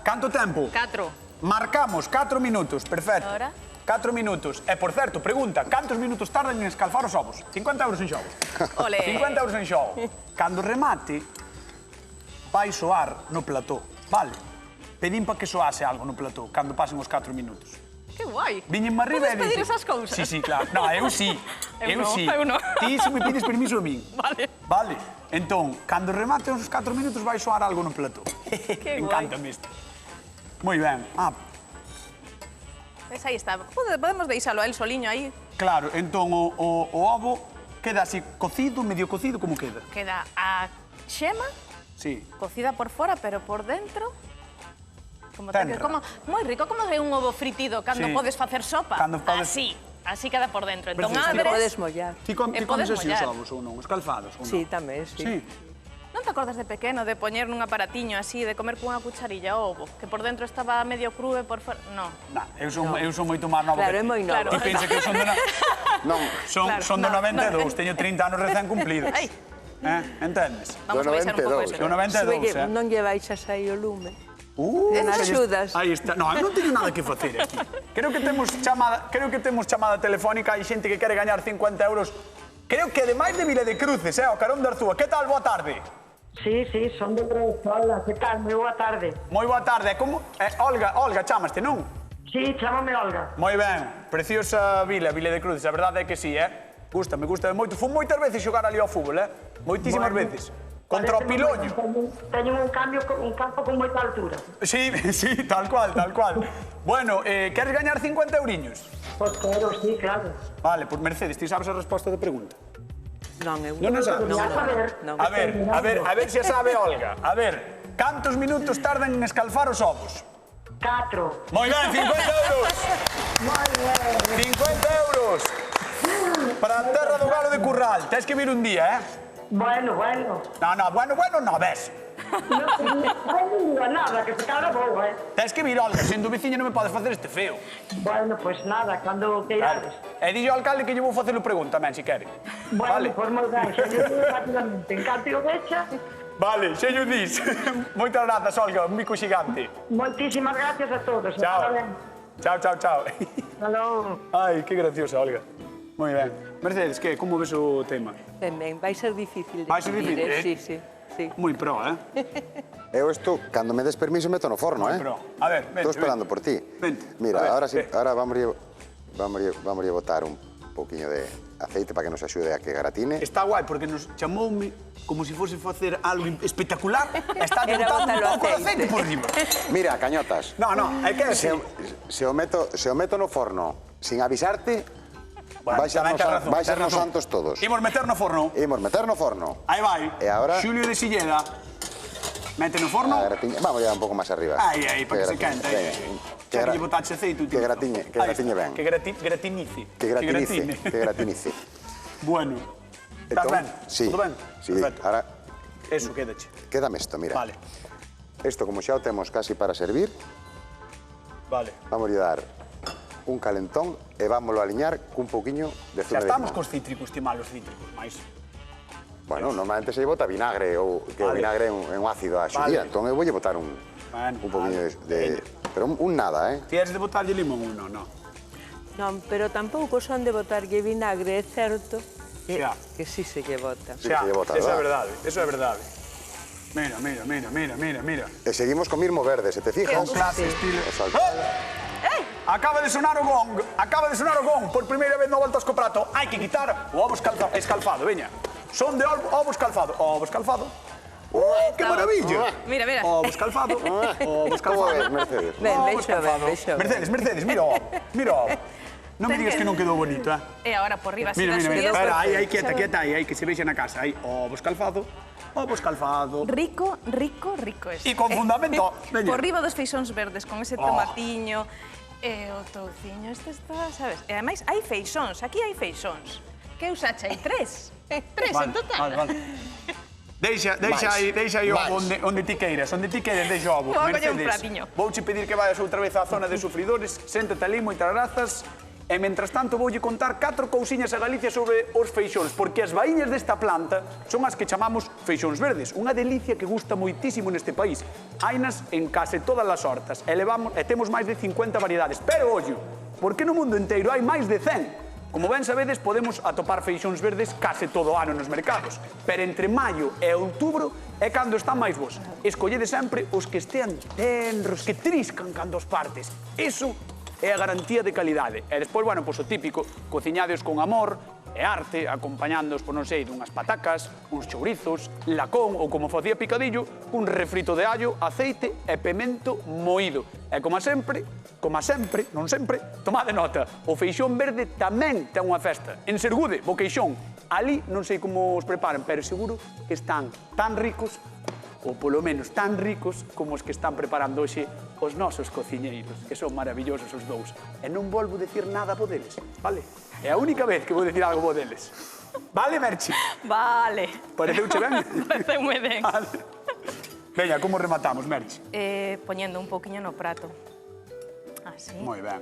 [SPEAKER 1] Canto tempo?
[SPEAKER 3] 4.
[SPEAKER 1] Marcamos 4 minutos, perfecto.
[SPEAKER 3] Ahora.
[SPEAKER 1] 4 minutos. E, por certo, pregunta, cantos minutos tardan en escalfar os ovos? 50 euros en xogo.
[SPEAKER 3] Ole.
[SPEAKER 1] 50 euros en xogo. Cando remate, vai soar no plató, vale? Pedín para que soase algo no plató, cando pasen os 4 minutos.
[SPEAKER 3] Que guai.
[SPEAKER 1] Viñenme arriba
[SPEAKER 3] Podes
[SPEAKER 1] e
[SPEAKER 3] pedir
[SPEAKER 1] dixen...
[SPEAKER 3] esas cousas?
[SPEAKER 1] Sí, claro. No, eu sí.
[SPEAKER 3] Eu no.
[SPEAKER 1] Ti se me pides permiso a min.
[SPEAKER 3] Vale.
[SPEAKER 1] Vale. Entón, cando remate os 4 minutos vai soar algo no plató.
[SPEAKER 3] Que guai.
[SPEAKER 1] Encántame isto. Moi ben. Ah,
[SPEAKER 3] Pois aí está. Podemos deixalo a el soliño aí.
[SPEAKER 1] Claro, entón o ovo queda así cocido, medio cocido, como queda?
[SPEAKER 3] Queda a xema,
[SPEAKER 1] Sí.
[SPEAKER 3] cocida por fora, pero por dentro...
[SPEAKER 1] Tenra.
[SPEAKER 3] Moi rico, como é un ovo fritido cando
[SPEAKER 1] Sí.
[SPEAKER 3] podes facer sopa.
[SPEAKER 1] Cando podes-
[SPEAKER 3] Así queda por dentro. Entón
[SPEAKER 1] Precioso.
[SPEAKER 3] abres...
[SPEAKER 5] Podes mollar.
[SPEAKER 1] Ti comes
[SPEAKER 3] podes
[SPEAKER 1] así os
[SPEAKER 3] mollar.
[SPEAKER 1] ovos ou non? Escalfados ou non?
[SPEAKER 5] Sí, tamén, sí.
[SPEAKER 1] Sí.
[SPEAKER 3] Non te acordas de pequeno de poñer nun aparatiño así, de comer cunha cucharilla o ovo, que por dentro estaba medio cru e por fora... Non.
[SPEAKER 1] Nah, eu son moito máis novo
[SPEAKER 5] Claro,
[SPEAKER 1] que
[SPEAKER 5] é
[SPEAKER 1] ti.
[SPEAKER 5] moi novo.
[SPEAKER 1] Ti pensa que eu son
[SPEAKER 2] Non,
[SPEAKER 1] son do 92, teño 30 anos recén cumplidos.
[SPEAKER 3] Ai.
[SPEAKER 1] Entendes?
[SPEAKER 3] Vamos a baixar un pouco
[SPEAKER 2] 92,
[SPEAKER 3] eso.
[SPEAKER 1] Do 92,
[SPEAKER 5] Non lle baixas aí o lume.
[SPEAKER 1] En
[SPEAKER 5] axudas.
[SPEAKER 1] Aí está. No, eu non teño nada que facer aquí. Creo que temos chamada telefónica, hai xente que quere gañar 50 euros. Creo que ademais de Vila de Cruces, ao carón de Arzúa. Que tal? Boa tarde.
[SPEAKER 13] Sí, son de Hola, que tal? Moi boa tarde.
[SPEAKER 1] Moi boa tarde. Como Olga, chamaste, non?
[SPEAKER 13] Sí, chámame Olga.
[SPEAKER 1] Moi ben. Preciosa Vila de Cruces. A verdade é que sí, Gústame moito. Fun moitas veces xogar ali ao fútbol, Moitísimas veces. Contra o Piloño.
[SPEAKER 13] Teño un campo con moita altura.
[SPEAKER 1] Sí, tal cual. Bueno, queres gañar 50 euriños?
[SPEAKER 13] Pois quero, sí, claro.
[SPEAKER 1] Vale, pues Mercedes, ti sabes a resposta da pregunta?
[SPEAKER 5] Non, eu
[SPEAKER 1] Non sabes?
[SPEAKER 5] non.
[SPEAKER 1] A ver se sabe Olga. A ver, cantos minutos tardan en escalfar os ovos?
[SPEAKER 13] 4.
[SPEAKER 1] Moi ben, 50 euros.
[SPEAKER 13] Moi ben.
[SPEAKER 1] 50 euros. Para a terra do Galo de Curral. Tens que vir un día,
[SPEAKER 13] Bueno.
[SPEAKER 1] No, bueno, no, ves.
[SPEAKER 13] Non digo nada, que se cara vou,
[SPEAKER 1] Tens que vir, Olga, sendo veciña non me podes facer este feo.
[SPEAKER 13] Bueno, pois nada, cando queirades.
[SPEAKER 1] E dille ao alcalde que lle vou facer o pregunta, men, se quere.
[SPEAKER 13] Bueno, pois moi ben, xe yo rápidamente. Encante o vecha.
[SPEAKER 1] Vale, xe yo dis. Moitas grazas, Olga, un mico xigante.
[SPEAKER 13] Moitísimas gracias a todos.
[SPEAKER 1] Chao. Chao.
[SPEAKER 13] Hasta logo.
[SPEAKER 1] Ai, que graciosa, Olga. Moi ben. Mercedes, que? Como ves o tema?
[SPEAKER 5] Ben, vai ser difícil de
[SPEAKER 1] Vai ser
[SPEAKER 5] decidir,
[SPEAKER 1] difícil,
[SPEAKER 5] Sí.
[SPEAKER 1] Moi pro,
[SPEAKER 2] eu isto, cando me des permiso, meto no forno,
[SPEAKER 1] Pro. A ver, vente.
[SPEAKER 2] Estou esperando por ti.
[SPEAKER 1] Vente.
[SPEAKER 2] Mira,
[SPEAKER 1] A ver,
[SPEAKER 2] ahora sí, ahora vamos a botar un poquinho de aceite para que nos axude a que gratine.
[SPEAKER 1] Está guai, porque nos chamoume como se fose facer algo espectacular. Está
[SPEAKER 5] Era
[SPEAKER 1] botando un
[SPEAKER 5] bótalo
[SPEAKER 1] pouco de
[SPEAKER 5] aceite.
[SPEAKER 1] aceite por riba.
[SPEAKER 2] Mira, cañotas.
[SPEAKER 1] No, é que
[SPEAKER 2] Se o meto no forno sin avisarte,
[SPEAKER 1] Bueno,
[SPEAKER 2] vai
[SPEAKER 1] tamén tes razón, tes
[SPEAKER 2] sernos
[SPEAKER 1] razón.
[SPEAKER 2] santos todos.
[SPEAKER 1] Imos meter no forno.
[SPEAKER 2] Imos meter no forno.
[SPEAKER 1] Aí vai.
[SPEAKER 2] E ahora-
[SPEAKER 1] Xulio de Silleda. Mete no forno.
[SPEAKER 2] Vamos ya un pouco máis arriba.
[SPEAKER 1] Aí, para que se cante. Xa que lle botaxe aceite.
[SPEAKER 2] Que gratine ben.
[SPEAKER 1] Que gratinice.
[SPEAKER 2] Que gratinice.
[SPEAKER 1] Bueno. Estás ben?
[SPEAKER 2] Sí.
[SPEAKER 1] Todo ben?
[SPEAKER 2] Sí,
[SPEAKER 1] Perfecto.
[SPEAKER 2] ahora
[SPEAKER 1] Eso, quédache.
[SPEAKER 2] quédame isto, mira.
[SPEAKER 1] Vale.
[SPEAKER 2] Isto, como xa o temos casi para servir,
[SPEAKER 1] Vale.
[SPEAKER 2] vamos a dar un calentón e vámoslo a aliñar cun pouquiño de
[SPEAKER 1] Xa
[SPEAKER 2] zume de
[SPEAKER 1] estamos
[SPEAKER 2] limón.
[SPEAKER 1] cos cítricos, ti malos cítricos, máis.
[SPEAKER 2] Bueno, normalmente se lle bota vinagre ou que o
[SPEAKER 1] Vale.
[SPEAKER 2] vinagre é un ácido a
[SPEAKER 1] Vale.
[SPEAKER 2] xudía, entón eu voulle botar un pouquiño de pero un nada,
[SPEAKER 1] Ti eres de botarlle limón ou non?
[SPEAKER 5] Non, pero tampouco son de botarlle vinagre, é certo
[SPEAKER 1] Xa.
[SPEAKER 5] que sí se lle bota.
[SPEAKER 2] Sí, se lle bota,
[SPEAKER 1] Eso é
[SPEAKER 2] verdad?
[SPEAKER 1] verdade. Mira.
[SPEAKER 2] E seguimos con mirmo verde, se te fijas.
[SPEAKER 1] Con clase, estilo.
[SPEAKER 2] O salto.
[SPEAKER 1] Acaba de sonar o gong. Por primeira vez no voltas co prato. Hai que quitar o ovo escalfado, veña. Son de ovo escalfado. Que maravilla.
[SPEAKER 3] Mira.
[SPEAKER 1] Ovo escalfado.
[SPEAKER 2] Como ves, Mercedes?
[SPEAKER 5] Ben,
[SPEAKER 1] Ovo
[SPEAKER 5] veixo
[SPEAKER 1] escalfado.
[SPEAKER 5] ben.
[SPEAKER 1] Mercedes, mira o ovo. Non me digas que non quedou bonito,
[SPEAKER 3] E agora por riba,
[SPEAKER 1] Mira, espera, aí, quieta,
[SPEAKER 3] aí.
[SPEAKER 1] aí, que se vexa na casa. Aí, ovo escalfado.
[SPEAKER 3] Rico este.
[SPEAKER 1] E con fundamento. Veña.
[SPEAKER 3] Por riba dos feixóns verdes, con ese tomatiño e o touciño, este está, sabes? E ademais hai feixóns, aquí hai feixóns. Que usache hai 3. 3 en total.
[SPEAKER 1] Vale. Deixa aí o ovo onde ti queiras, deixa o ovo.
[SPEAKER 3] Vou a coller un
[SPEAKER 1] Mercedes,
[SPEAKER 3] platiño.
[SPEAKER 1] vouche pedir que vayas outra vez á zona de sufridores, séntate ali, moitas grazas, e mentras tanto voulle contar 4 cousiñas a Galicia sobre os feixóns, porque as vaíñas desta planta son as que chamamos feixóns verdes, unha delicia que gusta moitísimo neste país. Hainas en case todas as hortas, e temos máis de 50 variedades, pero ollo, porque no mundo inteiro hai máis de 100. Como ben sabedes, podemos atopar feixóns verdes case todo o ano nos mercados, pero entre maio e outubro é cando están máis bons. Escollede sempre os que estean tenros, que triscan cando os partes. Iso é a garantía de calidade. E despois, bueno, pois o típico, cociñados con amor, e arte, acompañándoos, por non sei, dunhas patacas, uns chourizos, lacón ou, como facía Picadillo, un refrito de allo, aceite e pemento moído. E, como sempre, non sempre, tomade nota, o feixón verde tamén ten unha festa. En Sergude, Boqueixón, ali non sei como os preparan, pero seguro que están tan ricos, ou polo menos tan ricos, como os que están preparando hoxe os nosos cociñeiros, que son maravillosos os dous. E non volvo dicir nada bo deles, vale? É a única vez que vou dicir algo bo deles. Vale, Merchi?
[SPEAKER 3] Vale.
[SPEAKER 1] Pareceuche ben?
[SPEAKER 3] Pareceume ben.
[SPEAKER 1] Vale. Veña, como rematamos, Merchi?
[SPEAKER 3] Poñendo un pouquiño no prato. Así.
[SPEAKER 1] Moi ben.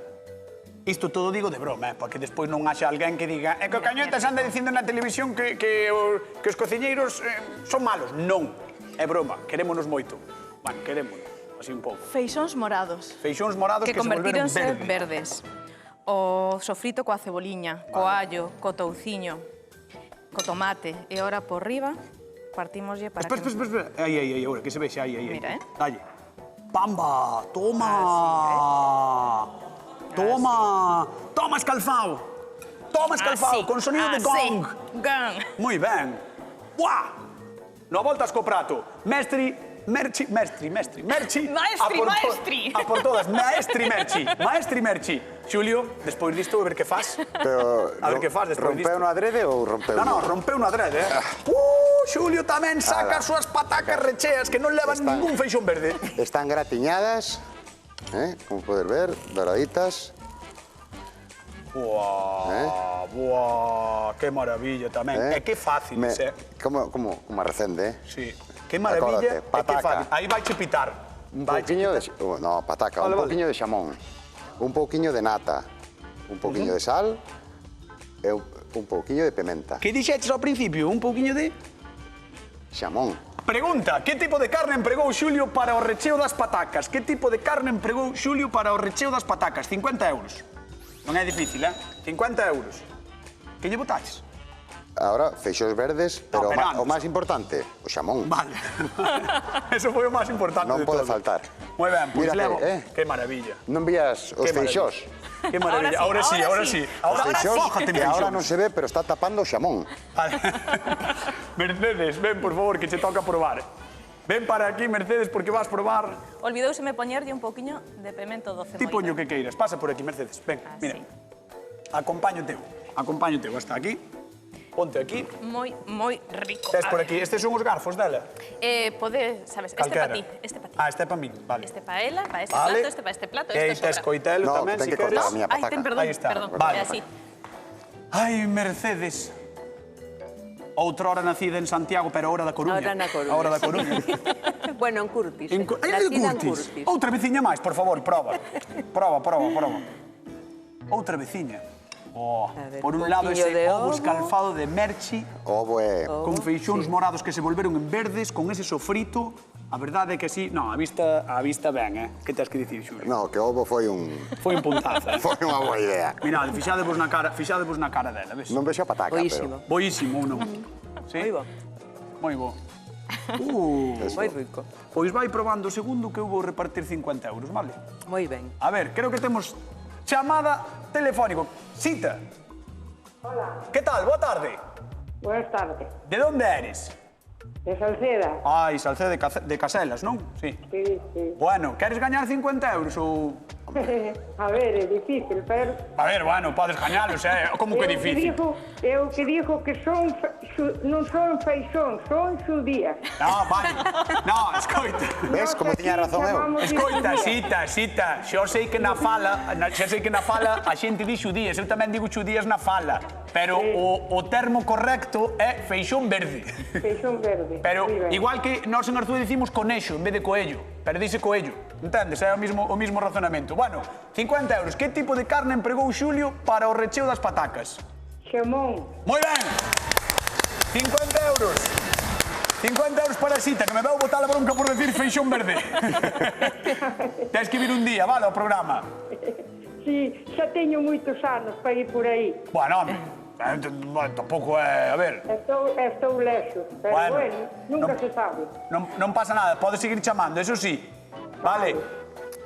[SPEAKER 1] Isto todo digo de broma, porque despois non haxa alguén que diga que o Cañotas anda dicindo na televisión que os cociñeiros son malos. Non, é broma, querémonos moito. Bueno, querémonos, así un pouco.
[SPEAKER 3] Feixóns morados.
[SPEAKER 1] Feixóns morados que se volveron
[SPEAKER 3] verdes. O sofrito coa ceboliña, co allo, co touciño, co tomate. E ora por riba partímoslle para
[SPEAKER 1] Espera. Aí, agora, que se vexe, aí.
[SPEAKER 3] Mira,
[SPEAKER 1] Dalle. Pamba, toma. Toma escalfao. Con sonido de gong.
[SPEAKER 3] Gong.
[SPEAKER 1] Moi ben. Buah. No voltas co prato. Merchi. A por todas. Maestri Merchi. Xulio, despois disto, a ver que faz. A ver que faz despois disto.
[SPEAKER 2] Rompeu no adrede ou rompeu?
[SPEAKER 1] Non, rompeu no adrede, Xulio tamén saca as súas patacas recheas que non levan ningún feixón verde.
[SPEAKER 2] Están gratiñadas, como poder ver, doraditas.
[SPEAKER 1] Buah, que maravilla tamén. E que fáciles,
[SPEAKER 2] Como recende,
[SPEAKER 1] Sí. Que maravilla, e que fácil. Aí vaiche pitar.
[SPEAKER 2] Un pouquiño de... No, pataca, un pouquiño de xamón, un pouquiño de nata, un pouquiño de sal e un pouquiño de pimenta.
[SPEAKER 1] Que dixeches ao principio? Un pouquiño de...
[SPEAKER 2] Xamón.
[SPEAKER 1] Pregunta, que tipo de carne empregou Xulio para o recheo das patacas? Que tipo de carne empregou Xulio para o recheo das patacas? 50 euros. Non é difícil, 50 euros. Que lle botaches?
[SPEAKER 2] Ahora, feixóns verdes, pero o máis importante, o xamón.
[SPEAKER 1] Vale. Eso foi o máis importante de todo.
[SPEAKER 2] Non pode faltar.
[SPEAKER 1] Moi ben, pois levo.
[SPEAKER 2] Que
[SPEAKER 1] Que maravilla.
[SPEAKER 2] Non vías os feixós?
[SPEAKER 1] Que maravilla. Ahora sí.
[SPEAKER 2] Os feixós, que ahora non se ve, pero está tapando o xamón.
[SPEAKER 1] Mercedes, ven, por favor, que che toca probar. Ven para aquí, Mercedes, porque vas probar...
[SPEAKER 3] Olvidouseme poñerlle un pouquiño de pemento doce
[SPEAKER 1] Ti poño que queiras. Pasa por aquí, Mercedes. Ven, mira. Acompaño teu hasta aquí. Ponte aquí.
[SPEAKER 3] Moi rico.
[SPEAKER 1] Tes por aquí. Estes son os garfos dela?
[SPEAKER 3] Pode, sabes, este pa ti.
[SPEAKER 1] Este pa min, vale.
[SPEAKER 3] Este pa ela, pa este plato, este pa este plato, este sobra.
[SPEAKER 1] Tes coitelo tamén,
[SPEAKER 2] si queres. No, ten que cortar a miña pataca.
[SPEAKER 3] Perdón.
[SPEAKER 1] Vale.
[SPEAKER 3] Así.
[SPEAKER 1] Ai, Mercedes. Outra hora nacida en Santiago, pero hora da Coruña.
[SPEAKER 5] Hora
[SPEAKER 1] Hora
[SPEAKER 5] na Coruña.
[SPEAKER 1] da Coruña.
[SPEAKER 5] Bueno, en Curtis.
[SPEAKER 1] Nacida en Curtis. Outra veciña máis, por favor, proba. Proba. Outra veciña. Por un lado ese ovo escalfado de Merchi con feixóns morados que se volveron en verdes, con ese sofrito. A verdade é que sí, a vista ben, que tens que dicir, Xulio?
[SPEAKER 2] No, que o ovo foi un...
[SPEAKER 1] Foi un puntazo,
[SPEAKER 2] Foi unha boa idea.
[SPEAKER 1] Mirad, fixadevos na cara dela, ves?
[SPEAKER 2] Non vexo a pataca, pero...
[SPEAKER 1] Boísimo, non?
[SPEAKER 5] Moi bo.
[SPEAKER 1] Moi bo.
[SPEAKER 5] Moi rico.
[SPEAKER 1] Pois vai probando o segundo que eu vou repartir 50 euros, vale?
[SPEAKER 5] Moi ben.
[SPEAKER 1] A ver, creo que temos chamada telefónico. Cita.
[SPEAKER 13] Hola.
[SPEAKER 1] Que tal? Boa tarde.
[SPEAKER 13] Buenas tardes.
[SPEAKER 1] De onde eres?
[SPEAKER 13] De Salceda.
[SPEAKER 1] Ai, Salceda de Caselas, non? Sí.
[SPEAKER 13] Sí.
[SPEAKER 1] Bueno, queres gañar 50 euros ou...
[SPEAKER 13] A ver, é difícil, pero...
[SPEAKER 1] A ver, bueno, podes gañalos, como que difícil?
[SPEAKER 13] Eu que digo que non son feixóns, son xudías.
[SPEAKER 1] No, vale. No, escoita.
[SPEAKER 2] Ves como tiña razón eu?
[SPEAKER 1] Escoita, cita. Xo sei que na fala a xente di xudías, eu tamén digo xudías na fala, pero o termo correcto é feixón verde.
[SPEAKER 13] Feixón verde.
[SPEAKER 1] Pero igual que nós en Arzúa dicimos conexo en vez de coello, pero dice coello, entendes? É o mismo razonamento. Bueno, 50 euros. Que tipo de carne empregou Xulio para o recheo das patacas?
[SPEAKER 13] Xamón.
[SPEAKER 1] Moi ben! 50 euros. 50 euros para a Xita, que me veu botar a bronca por decir feixón verde. Tens que vir un día, vale, ao programa.
[SPEAKER 13] Sí, xa teño moitos anos para ir por aí.
[SPEAKER 1] Bueno, tampouco é... A ver...
[SPEAKER 13] Estou lexo, pero bueno, nunca se sabe.
[SPEAKER 1] Non pasa nada, podes seguir chamando, eso sí. Vale.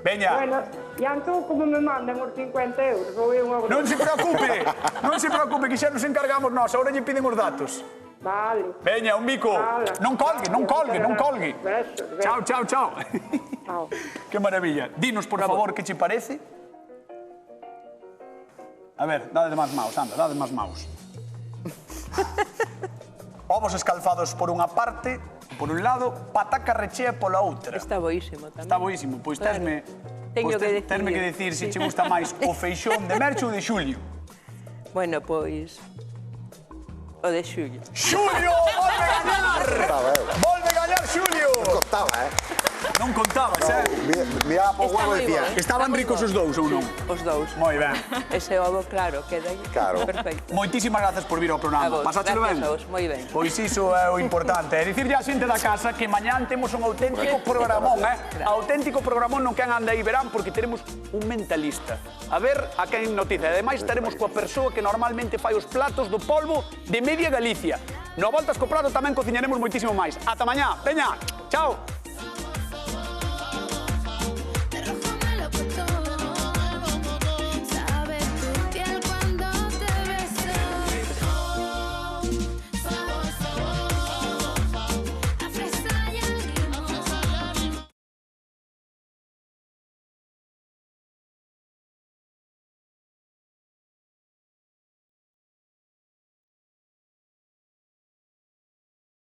[SPEAKER 1] Veña.
[SPEAKER 13] Bueno, e entón como me mandan os 50 euros? Ou eu unha broma?
[SPEAKER 1] Non se preocupe, que xa nos encargamos nós. Agora lle piden os datos.
[SPEAKER 13] Vale.
[SPEAKER 1] Veña, un bico. Non colgue.
[SPEAKER 13] Besos.
[SPEAKER 1] Chao.
[SPEAKER 13] Chao.
[SPEAKER 1] Que maravilla. Dinos, por favor, que che parece. A ver, dade máis maus, anda, dade máis maus. Ovos escalfados por unha parte, por un lado, pataca rechea pola outra.
[SPEAKER 5] Está boísimo tamén.
[SPEAKER 1] Está boísimo. Pois tesme que decir se che gusta máis o feixón de Merche ou de Xulio.
[SPEAKER 5] Bueno, pois... o de Xulio.
[SPEAKER 1] Xulio, volve gañar! Volve gañar Xulio!
[SPEAKER 2] Non contaba,
[SPEAKER 1] Non contabas,
[SPEAKER 2] Mira, por huevo decía.
[SPEAKER 1] Estaban ricos os dous ou non?
[SPEAKER 5] Os dous.
[SPEAKER 1] Moi ben.
[SPEAKER 5] Ese ovo, claro, queda aí.
[SPEAKER 2] Claro.
[SPEAKER 5] Perfecto.
[SPEAKER 1] Moitísimas grazas por vir ao programa. Pasáchelo ben?
[SPEAKER 5] Gracias a vos, moi ben.
[SPEAKER 1] Pois iso é o importante. E dicirlle á xente da casa que mañán temos un auténtico programón, auténtico programón non quen anda aí verán porque teremos un mentalista. A ver a quen noticia. Ademais estaremos coa persoa que normalmente fai os platos do polvo de media Galicia. No Voltas co Prado tamén cociñaremos moitísimo máis. Ata mañá. Veña. Chao.